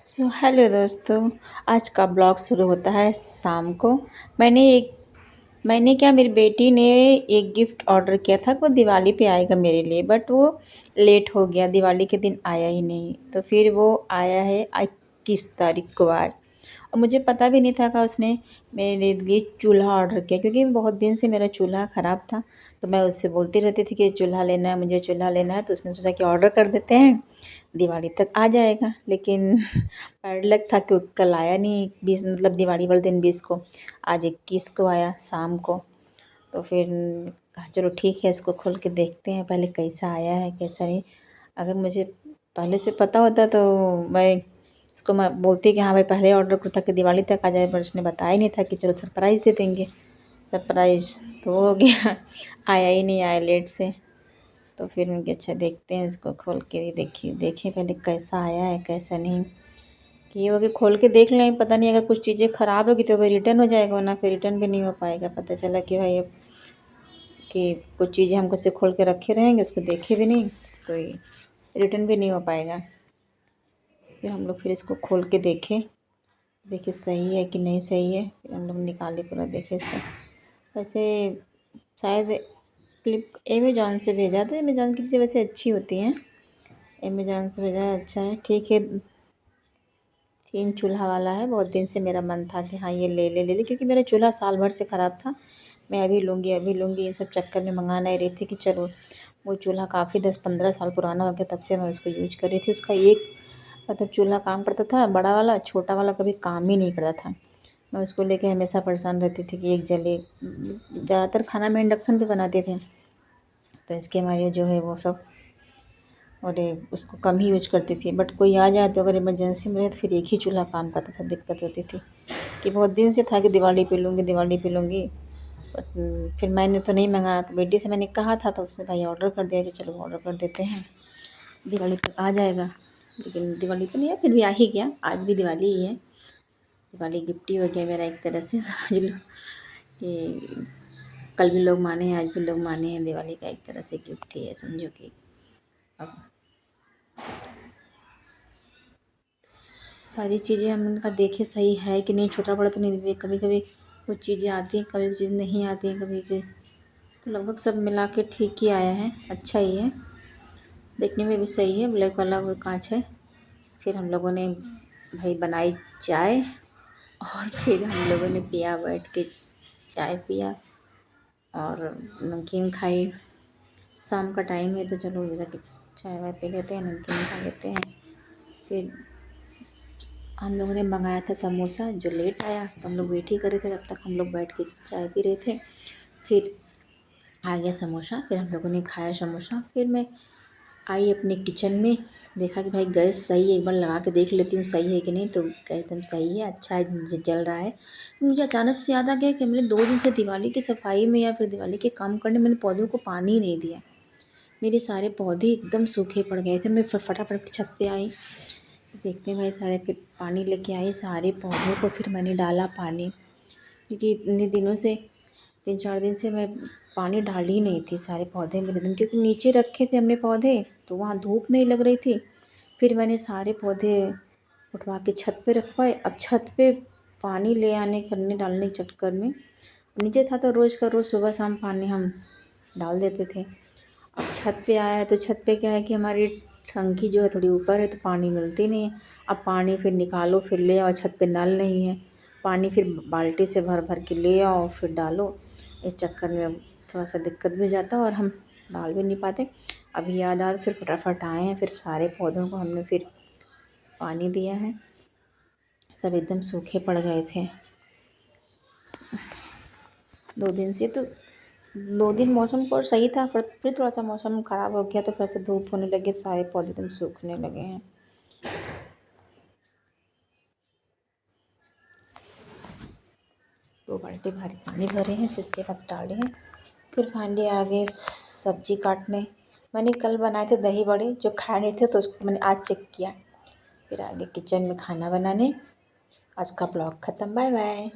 Hello दोस्तों। आज का ब्लॉग शुरू होता है शाम को। मैंने क्या, मेरी बेटी ने एक गिफ्ट ऑर्डर किया था, वो दिवाली पे आएगा मेरे लिए, बट वो लेट हो गया, दिवाली के दिन आया ही नहीं। तो फिर वो आया है 21 तारीख को आज। और मुझे पता भी नहीं था कि उसने मेरे लिए चूल्हा ऑर्डर किया, क्योंकि बहुत दिन से मेरा चूल्हा ख़राब था। तो मैं उससे बोलती रहती थी कि चूल्हा लेना है, मुझे चूल्हा लेना है। तो उसने सोचा कि ऑर्डर कर देते हैं, दिवाली तक आ जाएगा। लेकिन बैड लक था कि वो कल आया नहीं, 20 मतलब दिवाली वाले दिन 20 को, आज 21 को आया शाम को। तो फिर कहा चलो ठीक है, इसको खोल के देखते हैं पहले कैसा आया है कैसा नहीं। अगर मुझे पहले से पता होता तो मैं बोलती कि हाँ भाई पहले ऑर्डर को था कि दिवाली तक आ जाए, पर उसने बताया ही नहीं था कि चलो सरप्राइज़ दे देंगे। सरप्राइज़ तो हो गया आया ही नहीं, आया लेट से। तो फिर उनके अच्छा देखते हैं, इसको खोल के देखिए देखें पहले कैसा आया है कैसा नहीं। कि ये हो कि खोल के देख लें, पता नहीं अगर कुछ चीज़ें ख़राब होगी तो भाई रिटर्न हो जाएगा, वरना फिर रिटर्न भी नहीं हो पाएगा। पता चला कि भाई अब कि कुछ चीज़ें हम कैसे खोल के रखे रहेंगे, उसको देखे भी नहीं, तो ये रिटर्न भी नहीं हो पाएगा। फिर हम लोग फिर इसको खोल के देखें, देखे सही है कि नहीं सही है। फिर हम लोग निकाले पूरा देखे इसका। वैसे शायद अमेज़ॉन से भेजा था। अमेज़ॉन की चीज़ें वैसे अच्छी होती हैं। अमेज़ॉन से भेजा है, अच्छा है, ठीक है। 3 चूल्हा वाला है। बहुत दिन से मेरा मन था कि हाँ ये ले ले, क्योंकि मेरा चूल्हा साल भर से ख़राब था। मैं अभी लूँगी इन सब चक्कर में मंगा नहीं रही थी कि चलो। वो चूल्हा काफ़ी 10-15 साल पुराना हो गया, तब से मैं उसको यूज कर रही थी। उसका एक मतलब चूल्हा काम करता था बड़ा वाला, छोटा वाला कभी काम ही नहीं करता था। मैं उसको लेके हमेशा परेशान रहती थी कि एक जले। ज़्यादातर खाना मैं इंडक्शन पे बनाते थे, तो इसके हमारे जो है वो सब, और उसको कम ही यूज करती थी। बट कोई आ जाए तो अगर इमरजेंसी में रहे तो फिर एक ही चूल्हा काम करता था। दिक्कत होती थी कि बहुत दिन से था कि दिवाली पे लूँगी दिवाली पे लूँगी, बट फिर मैंने तो नहीं मंगाया। तो बेटी से मैंने कहा था, तो उसने भाई ऑर्डर कर दिया कि चलो ऑर्डर कर देते हैं, दिवाली तक आ जाएगा। लेकिन दिवाली तो नहीं है, फिर भी आ ही गया। आज भी दिवाली ही है, दिवाली गिफ्ट ही हो गया मेरा एक तरह से समझ लो। कि कल भी लोग माने हैं, आज भी लोग माने हैं, दिवाली का एक तरह से गिफ्ट ही है समझो। कि अब सारी चीज़ें हम उनका देखे सही है कि नहीं, छोटा बड़ा तो नहीं देते। कभी कभी कुछ चीज़ें आती हैं, कभी कुछ चीज़ नहीं आती हैं, कभी चीज़ तो लगभग सब मिला के ठीक ही आया है, अच्छा ही है। देखने में भी सही है, ब्लैक वाला वो कांच है। फिर हम लोगों ने भाई बनाई चाय, और फिर हम लोगों ने पिया बैठ के, चाय पिया और नमकीन खाई। शाम का टाइम है तो चलो इधर चाय वाय पी लेते हैं, नमकीन खा लेते हैं। फिर हम लोगों ने मंगाया था समोसा, जो लेट आया, तो हम लोग वेट ही कर रहे थे, तब तक हम लोग बैठ के चाय पी रहे थे। फिर आ गया समोसा, फिर हम लोगों ने खाया समोसा। फिर मैं आई अपने किचन में, देखा कि भाई गैस सही है, एक बार लगा के देख लेती हूँ सही है कि नहीं। तो गैस एकदम सही है, अच्छा है, जल रहा है। मुझे अचानक से याद आ गया कि मैंने 2 दिन से दिवाली की सफाई में या फिर दिवाली के काम करने मैंने पौधों को पानी ही नहीं दिया। मेरे सारे पौधे एकदम सूखे पड़ गए थे। मैं फटाफट छत पे आई, देखते हैं भाई सारे, फिर पानी लेके आई सारे पौधों को, फिर मैंने डाला पानी। क्योंकि इतने दिनों से 3-4 दिन से मैं पानी डाल ही नहीं थी सारे पौधे मेरे दिन, क्योंकि नीचे रखे थे हमने पौधे, तो वहाँ धूप नहीं लग रही थी। फिर मैंने सारे पौधे उठवा के छत पे रखवाए। अब छत पे पानी ले आने करने डालने के चक्कर में, नीचे था तो रोज़ का रोज़ सुबह शाम पानी हम डाल देते थे। अब छत पे आया है तो छत पे क्या है कि हमारी टंकी जो है थोड़ी ऊपर है, तो पानी मिलती नहीं है। अब पानी फिर निकालो फिर ले आओ, छत पे नल नहीं है, पानी फिर बाल्टी से भर भर के ले आओ फिर डालो। इस चक्कर में थोड़ा सा दिक्कत भी हो जाता है और हम डाल भी नहीं पाते। अभी याद आया फिर फटाफट आए हैं, फिर सारे पौधों को हमने फिर पानी दिया है। सब एकदम सूखे पड़ गए थे 2 दिन से। तो 2 दिन मौसम पर सही था, फिर थोड़ा सा मौसम ख़राब हो गया, तो फिर से धूप होने लगी, सारे पौधे एकदम सूखने लगे हैं। 2 बाल्टी भारी पानी भरे हैं, फिर उसके बाद डाले हैं। फिर फाइनली आ गए सब्जी काटने। मैंने कल बनाए थे दही बड़े, जो खाए नहीं थे, तो उसको मैंने आज चेक किया। फिर आगे किचन में खाना बनाने। आज का ब्लॉग ख़त्म, बाय बाय।